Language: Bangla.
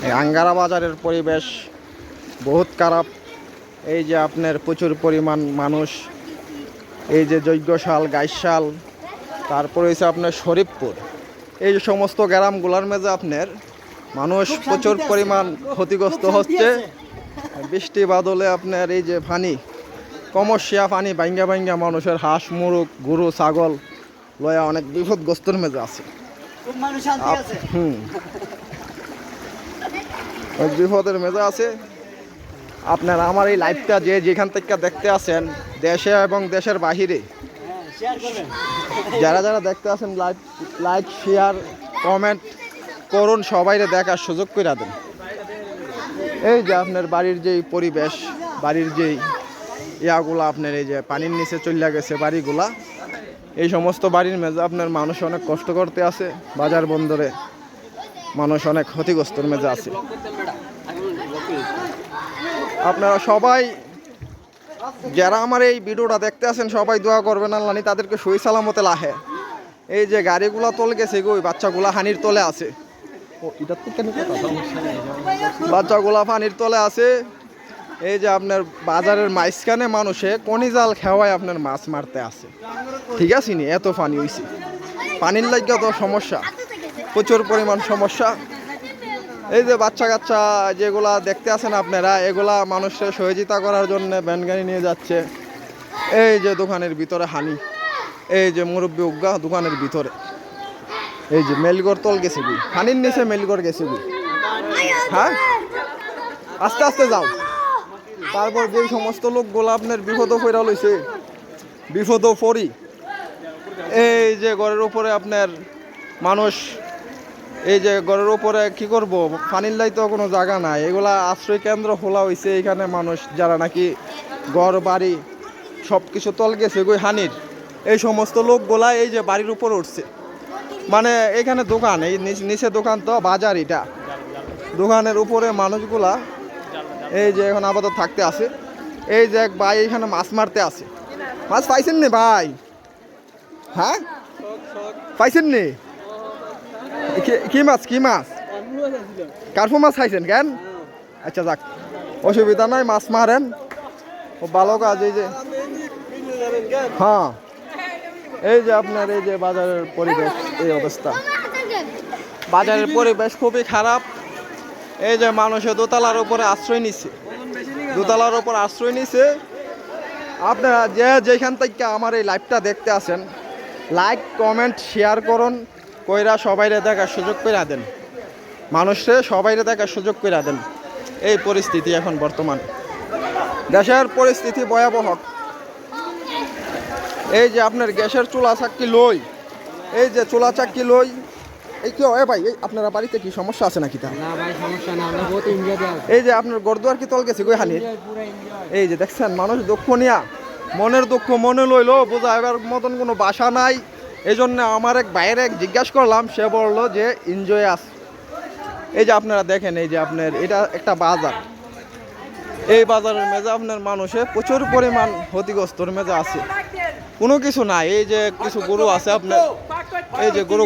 এই আঙ্গারা বাজারের পরিবেশ বহুত খারাপ। এই যে আপনার প্রচুর পরিমাণ মানুষ, এই যে যজ্ঞশাল, গাইশাল, তারপরে হচ্ছে আপনার শরীফপুর, এই যে সমস্ত গ্রামগুলোর মেঝে আপনার মানুষ প্রচুর পরিমাণ ক্ষতিগ্রস্ত হচ্ছে। বৃষ্টি বাদলে আপনার এই যে পানি, কমর্শিয়া পানি ভাঙ্গা ভাঙ্গা মানুষের হাঁস, মুরগ, গরু, ছাগল লয়া অনেক বিপদগ্রস্তর মেঝে আছে। বিপদের মেজা আছে। আপনারা আমার এই লাইভটা যে যেখান থেকে দেখতে আছেন, দেশে এবং দেশের বাহিরে, যারা যারা দেখতে আছেন লাইক শেয়ার কমেন্ট করুন, সবাইরে দেখার সুযোগ করে দেন। এই যে আপনার বাড়ির যেই পরিবেশ, বাড়ির যেই ইয়াগুলা আপনার এই যে পানির নিচে চলে গেছে বাড়িগুলা, এই সমস্ত বাড়ির মেজে আপনার মানুষ অনেক কষ্ট করতে আছে। বাজার বন্দরে মানুষ অনেক ক্ষতিগ্রস্তর মেজে আছে। আপনারা সবাই যারা আমার এই ভিডিওটা দেখতে আছেন সবাই দোয়া করবেন আল্লাহ তাদেরকে সহি সালামতে লাহে। এই যে গাড়িগুলা তলে গেছে গো, বাচ্চাগুলা হানির তলে আছে, বাচ্চাগুলা পানির তলে আছে। এই যে আপনার বাজারের মাঝখানে মানুষে কনিজাল খেওয়ায় আপনার মাছ মারতে আছে। ঠিক আছে নি, এত পানি হয়েছে, পানির লাগিয়ে তো সমস্যা, প্রচুর পরিমাণ সমস্যা। এই যে বাচ্চা কাচ্চা যেগুলা দেখতে আছেন আপনারা, এগুলা মানুষের সহযোগিতা করার জন্য ভ্যান গাড়ি নিয়ে যাচ্ছে। এই যে দোকানের ভিতরে হানি, এই যে মুরব্বী উজ্ঞা দোকানের ভিতরে, এই যে মেলগড় তল গেছে বি, হানির নিচে মেলগড় গেছে বি। হ্যাঁ, আস্তে আস্তে যাও। তারপর যে সমস্ত লোকগুলা আপনার বিপদ ফেরা লইছে, বিপদ পড়ি, এই যে ঘরের উপরে আপনার মানুষ, এই যে ঘরের উপরে কি করব, পানির লাই তো কোনো জায়গা নাই, এগুলা আশ্রয় কেন্দ্র খোলা হয়েছে। এখানে মানুষ যারা নাকি ঘর বাড়ি সব কিছু তল গেছে গই হানির, এই সমস্ত লোকগুলা এই যে বাড়ির উপর উঠছে। মানে এখানে দোকান, এই নিচে দোকান তো বাজার, এটা দোকানের উপরে মানুষগুলা এই যে এখন আপাতত থাকতে আছে। এই যে এক ভাই এখানে মাছ মারতে আছে। মাছ পাইছেন নি ভাই? হ্যাঁ পাইছেন নি? কি মাছ, কি মাছ? কার্পু মাছ খাইছেন কেন? আচ্ছা যাক, অসুবিধা নাই, মাছ মারেন, ও ভালো কাজ। এই যে হ্যাঁ, এই যে আপনার এই যে বাজারের পরিবেশ, এই অবস্থা, বাজারের পরিবেশ খুবই খারাপ। এই যে মানুষের দোতলার উপরে আশ্রয় নিচ্ছে, দোতলার উপর আশ্রয় নিচ্ছে। আপনারা যে যেখান থেকে আমার এই লাইভটা দেখতে আসেন, লাইক কমেন্ট শেয়ার করুন, কইরা সবাইরে দেখার সুযোগ করে দেন, মানুষে সবাইরে দেখার সুযোগ করে দেন। এই পরিস্থিতি এখন বর্তমান দেশের পরিস্থিতি ভয়াবহ। এই যে আপনার গ্যাসের চুলা চাক্কি লই, এই যে চুলা চাক্কি লই, এই কি হয় ভাই? এই আপনারা বাড়িতে কি সমস্যা আছে নাকি? তা না ভাই, সমস্যা না, আমরা বহুত এনজয় আছে। এই যে আপনার গরদুয়ার কি তল গেছে গই হানির, এই যে দেখছেন মানুষ দুঃখ নিয়া, মনের দুঃখ মনে লইলো, বোঝাইবার মতন কোনো বাসা নাই। এই জন্য আমার এক বাইরে জিজ্ঞাসা করলাম, সে বললো যে এনজয় আস। এই যে আপনারা দেখেন, এই যে আপনার এটা একটা বাজার, এই বাজারের মেজে আপনার মানুষের প্রচুর পরিমাণ ক্ষতিগ্রস্তর মেজে আছে, কোনো কিছু নাই। এই যে কিছু গরু আছে আপনার, এই যে গরু